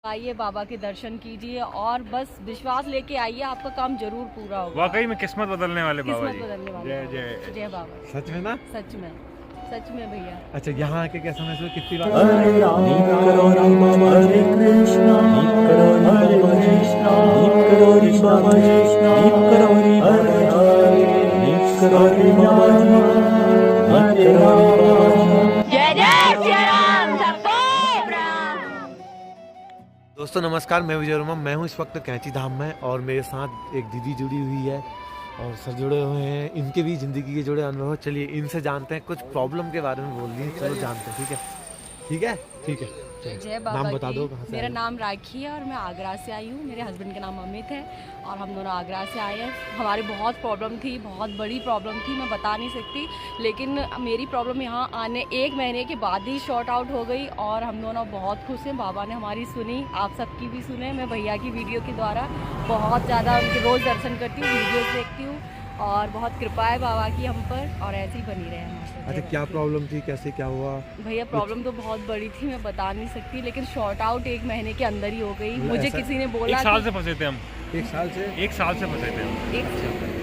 आइए बाबा के दर्शन कीजिए और बस विश्वास लेके आइए, आपका काम जरूर पूरा होगा। वाकई में किस्मत बदलने वाले बाबा जी। किस्मत बदलने वाले जय बाबा। जय जय बाबा। सच में ना? सच में भैया। अच्छा, यहाँ आके कैसा महसूस, कितनी बार? हरे राम हरे कृष्णा हरे कृष्णा बाबा कृष्णा हरे हरे हरे राम। जय जय श्री राम। सबको प्रणाम। दोस्तों नमस्कार, मैं विजय वर्मा। मैं हूँ इस वक्त कैंची धाम में और मेरे साथ एक दीदी जुड़ी हुई है और सर जुड़े हुए हैं। इनके भी ज़िंदगी के जुड़े अनुभव, चलिए इनसे जानते हैं, कुछ प्रॉब्लम के बारे में बोल रही है, चलो जानते हैं। ठीक है ठीक है ठीक है। जय बाबा नाम बता की। दो, कहाँ से मेरा आए हो? नाम राखी है और मैं आगरा से आई हूँ। मेरे हस्बैंड का नाम अमित है और हम दोनों आगरा से आए हैं। हमारी बहुत प्रॉब्लम थी, बहुत बड़ी प्रॉब्लम थी, मैं बता नहीं सकती, लेकिन मेरी प्रॉब्लम यहाँ आने 1 महीने के बाद ही शॉर्ट आउट हो गई और हम दोनों बहुत खुश हैं। बाबा ने हमारी सुनी, आप सबकी भी सुने। मैं भैया की वीडियो के द्वारा बहुत ज़्यादा उनके रोज़ दर्शन करती हूँ, वीडियोज़ देखती हूँ और बहुत कृपा है बाबा की हम पर और ऐसे ही बनी रहे हमारे। अच्छा, क्या प्रॉब्लम थी, कैसे क्या हुआ? भैया प्रॉब्लम तो बहुत बड़ी थी, मैं बता नहीं सकती, लेकिन शॉर्ट आउट 1 महीने के अंदर ही हो गई। मुझे ऐसा? किसी ने एक बोला साल से फंसे थे हम। एक साल से? एक साल से फंसे थे हम एक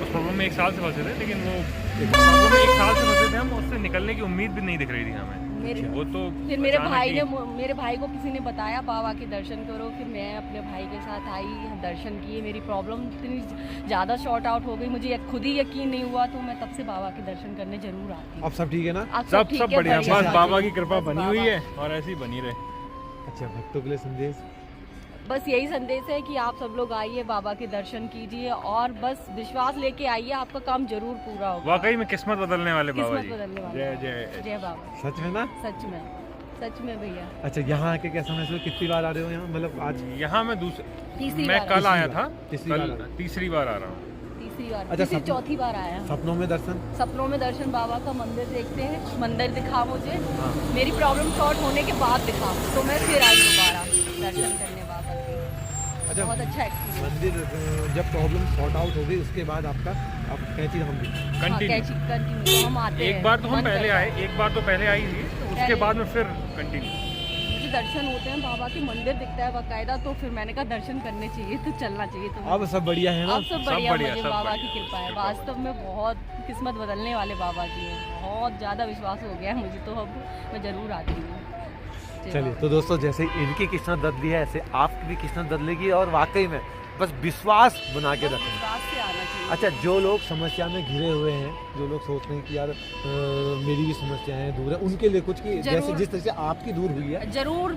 उस प्रॉब्लम में। 1 साल से फंसे थे, लेकिन वो प्रॉब्लम में 1 साल से फंसे थे हम, उससे निकलने की उम्मीद भी नहीं दिख रही थी हमें। मेरे वो तो फिर मेरे अचानक मेरे भाई को किसी ने बताया बाबा के दर्शन करो, फिर मैं अपने भाई के साथ आई, दर्शन किए। मेरी प्रॉब्लम इतनी ज़्यादा शॉर्ट आउट हो गई, मुझे खुद ही यकीन नहीं हुआ, तो मैं तब से बाबा के दर्शन करने जरूर आती हूँ। अब सब ठीक है ना? आप सब ठीक सब है? बढ़िया, बढ़िया। बस बाबा की कृपा बस बनी बाबा। हुई है और ऐसे ही बनी रहे। अच्छा, भक्तों के लिए संदेश? बस यही संदेश है कि आप सब लोग आइए, बाबा के दर्शन कीजिए और बस विश्वास लेके आइए, आपका काम जरूर पूरा होगा। वाकई में किस्मत बदलने वाले बाबा किस्मत जी। बदलने वाले जय बाबा। जय। जय बाबा। सच में ना? सच में भैया। अच्छा, यहाँ आके कैसा महसूस, कितनी बार आ रहे हो यहाँ? मतलब आज यहाँ मैं तीसरी मैं बार कल आया था, तीसरी बार आ रहे हो? तीसरी बार आ रहा हूँ। तीसरी बार, अच्छा, तीसरी चौथी बार आया। सपनों में दर्शन? सपनों में दर्शन, बाबा का मंदिर देखते हैं। मंदिर दिखा मुझे, हाँ। मेरी प्रॉब्लम सॉर्ट होने के बाद दिखा, तो मैं फिर आई दोबारा दर्शन करने बाबा के। अच्छा, बहुत अच्छा एक्सपीरियंस। मंदिर जब प्रॉब्लम सॉर्ट आउट हो गई उसके बाद आपका अब कैंची धाम भी कंटिन्यू हम आते हैं। एक बार तो हम मन पहले करता आए, है। एक बार तो पहले आई थी, तो उसके पहले- बाद में फिर कंटिन्यू। मुझे दर्शन होते हैं, बाबा के मंदिर दिखता है बाकायदा, तो फिर मैंने कहा दर्शन करने चाहिए, तो चलना चाहिए। तो अब सब बढ़िया है ना? अब सब बढ़िया, मुझे सब बाबा बढ़िया। की कृपा है। वास्तव में बहुत किस्मत बदलने वाले बाबा जी हैं। बहुत ज़्यादा विश्वास हो गया है मुझे, तो अब मैं ज़रूर आती हूँ। जय चलिए, बाबा। तो दोस्तों जैसे इनकी किस्मत बदली है ऐसे आपकी भी किस्मत बदलेगी और वाकई में बस विश्वास बना के बस रखें। विश्वास से आना चाहिए। अच्छा, जो लोग समस्या में घिरे हुए हैं, जो लोग सोचते हैं कि यार मेरी भी समस्याएं दूर है, उनके लिए कुछ की जैसे जरूर। जिस तरह से आपकी दूर हुई है। जरूर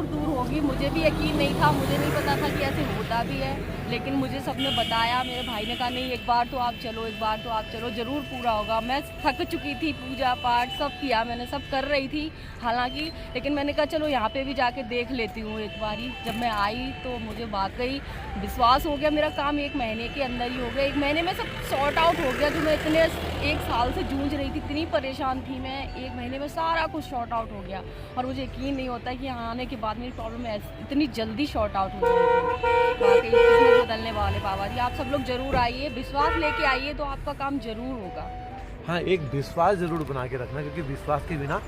दूर होगी। मुझे भी यकीन नहीं था, मुझे नहीं पता था कि ऐसे होता भी है, लेकिन मुझे सबने बताया। मेरे भाई ने कहा नहीं, एक बार तो आप चलो, एक बार तो आप चलो, ज़रूर पूरा होगा। मैं थक चुकी थी, पूजा पाठ सब किया मैंने, सब कर रही थी हालांकि, लेकिन मैंने कहा चलो यहाँ पे भी जाके देख लेती हूँ एक बारी। जब मैं आई तो मुझे वाकई विश्वास हो गया, मेरा काम 1 महीने के अंदर ही हो गया। 1 महीने में सब सॉर्ट आउट हो गया। जो मैं इतने 1 साल से जूझ रही थी, इतनी परेशान थी मैं, 1 महीने में सारा कुछ शॉर्ट आउट हो गया और मुझे यकीन नहीं होता कि यहाँ आने के बाद मेरी प्रॉब्लम इतनी जल्दी शॉर्ट आउट हो जाएगी। वाकई किस्मत बदलने वाले बाबा जी। आप सब लोग जरूर आइए, विश्वास लेके आइए, तो आपका काम जरूर होगा। हाँ, एक विश्वास जरूर बना के रखना, क्योंकि विश्वास के बिना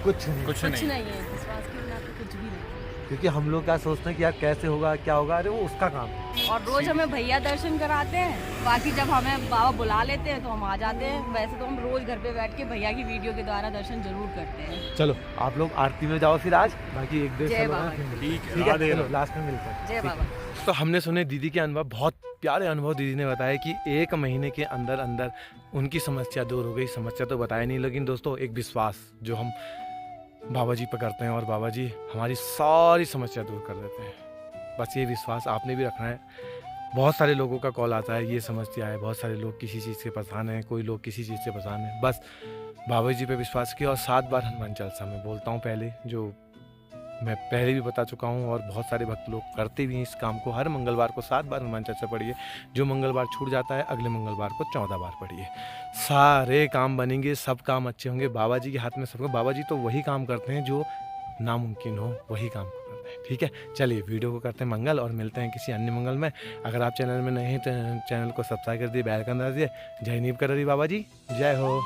कुछ नहीं। कुछ कुछ नहीं। नहीं है, विश्वास के बिना तो कुछ भी नहीं। क्योंकि हम लोग क्या सोचते हैं कि यार कैसे होगा, क्या होगा, अरे वो उसका काम है। और रोज हमें भैया दर्शन कराते हैं, बाकी जब हमें बाबा बुला लेते हैं तो हम आ जाते हैं। वैसे तो हम रोज घर पे बैठ के भैया की वीडियो के द्वारा दर्शन जरूर करते हैं। चलो, आप लोग आरती में जाओ फिर आज, बाकी 1-1.5 जय साल बाबा। बाद फिर मिलते ठीक हैं। है, ठीक है, राधे चलो राधे। लास्ट में मिलते हैं। जय ठीक बाबा। है। तो हमने सुने दीदी के अनुभव, बहुत प्यारे अनुभव दीदी ने बताया कि 1 महीने के अंदर अंदर उनकी समस्या दूर हो गई। समस्या तो बताया नहीं, लेकिन दोस्तों एक विश्वास जो हम बाबा जी पर करते हैं और बाबा जी हमारी सारी समस्या दूर कर देते हैं। बस ये विश्वास आपने भी रखना है। बहुत सारे लोगों का कॉल आता है, ये समस्या है, बहुत सारे लोग किसी चीज़ से परेशान हैं, कोई लोग किसी चीज़ से परेशान हैं। बस बाबा जी पे विश्वास किया और 7 बार हनुमान चालीसा मैं बोलता हूँ पहले, जो मैं पहले भी बता चुका हूँ और बहुत सारे भक्त लोग करते भी हैं इस काम को। हर मंगलवार को 7 बार हनुमान चालीसा पढ़िए। जो मंगलवार छूट जाता है अगले मंगलवार को 14 बार पढ़िए। सारे काम बनेंगे, सब काम अच्छे होंगे। बाबा जी के हाथ में सब। बाबा जी तो वही काम करते हैं जो नामुमकिन हो, वही काम को करते हैं। ठीक है, चलिए वीडियो को करते हैं मंगल और मिलते हैं किसी अन्य मंगल में। अगर आप चैनल में नए हैं तो चैनल को सब्सक्राइब कर दिए, बेल आइकन दबा दिए। जय नीव कर रही बाबा जी, जय हो।